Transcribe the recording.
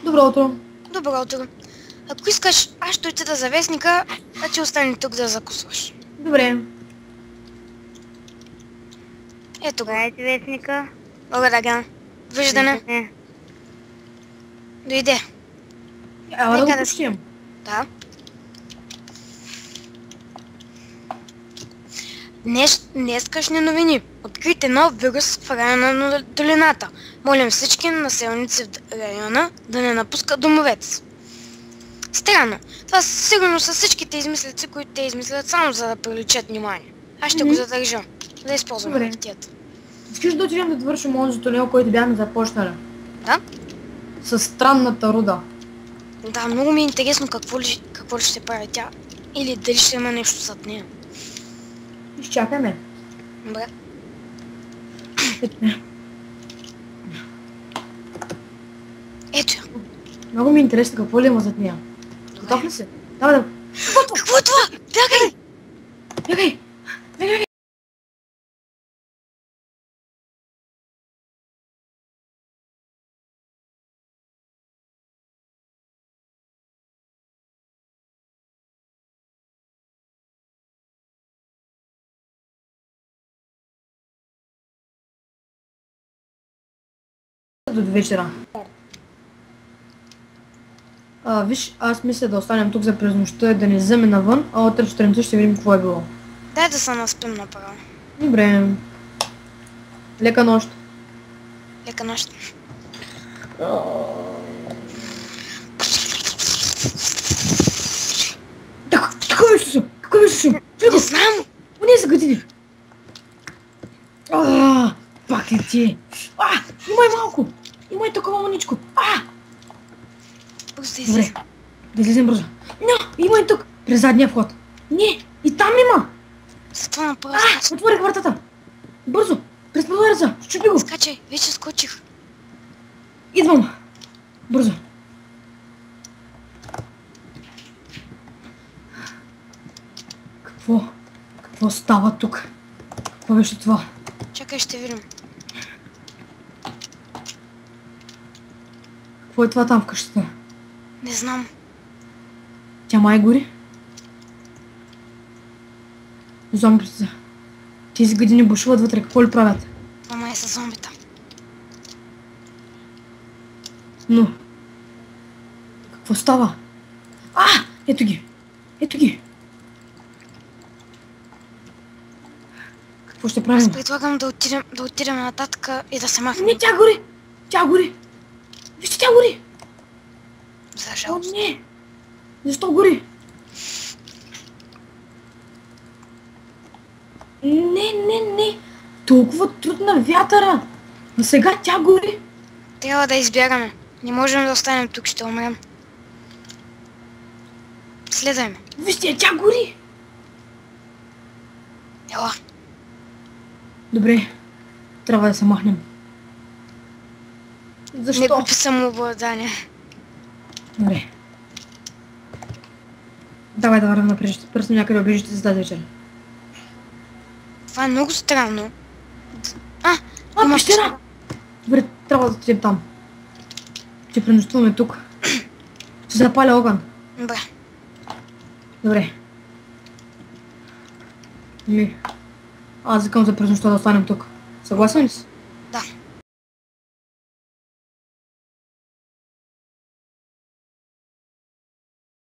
Добро утро. Добро утро. Ако искаш, аз ще отида за вестника, а ти остани тук да закусваш. Добре. Ето го. Дайте вестника. Благодаря. Виждане. Не. Дойде. Ела да Нека го да почтим. Да. Днескашни новини. Открите нов вирус в района на долината. Молим всички населници в района да не напускат домовете си. Странно. Това сигурно са всичките измислици, които те измислят само за да привлечат внимание. Аз ще го задържа. Да използвам Добре. хартията. Искаш да отидем да довършим онзи тунел, който бяхме започнали? Да? С странната руда. Да, много ми е интересно какво ли ще прави тя. Или дали ще има нещо зад нея. Изчакаме. Добре. Ето я. Много ми е интересно какво ли има зад нея. Готов ли си? Давай да... Какво е това? Бягай! Бягай! Бягай! До вечера. Виж, аз мисля да останем тук за през нощта и да не вземе навън, а утре сутринта ще видим какво е било. Дай да се наспим направо. Добре. Лека нощ. Лека нощ. Какво е шум? Какво е шум? Не знам! Уния са гътини. Пак е ти. Имай малко. Имай такова маничко. Пусти Добре. се. Да излезем бързо. Имай тук. През задния вход. Не, и там има. С това направо Отворих вратата. Бързо. През прозореца. Щупи го. скачай. Вече скочих. Идвам. Бързо. Какво става тук? Какво беше това? Чакай, ще видим. Какво е това там в къщата? Не знам. Тя май гори? Зомбите. Тези години бушуват вътре. Какво ли правят? Това май са зомбита. Но... Какво става? Ето ги! Ето ги! Какво ще правим? Аз предлагам да отидем нататък и да се махнем. Не, тя гори! Тя гори! Вижте, тя гори! За О, жалост. не! Защо гори? Не! Толкова труд на вятъра! А сега тя гори! Трябва да избягаме. Не можем да останем тук, ще умрем. Следвай ме. Вижте, тя гори! Ела. Добре, трябва да се махнем. Защо? Не купи самообладание. Добре. Давай да върнем напред. Пръсна някъде обижите за тази вечер. Това е много странно. Има Пещера! Добре, трябва да отидем там. Ще пренощуваме тук. Ще запаля огън. Добре. Добре. Аз викам за през нощта да останем тук. Съгласен ли си?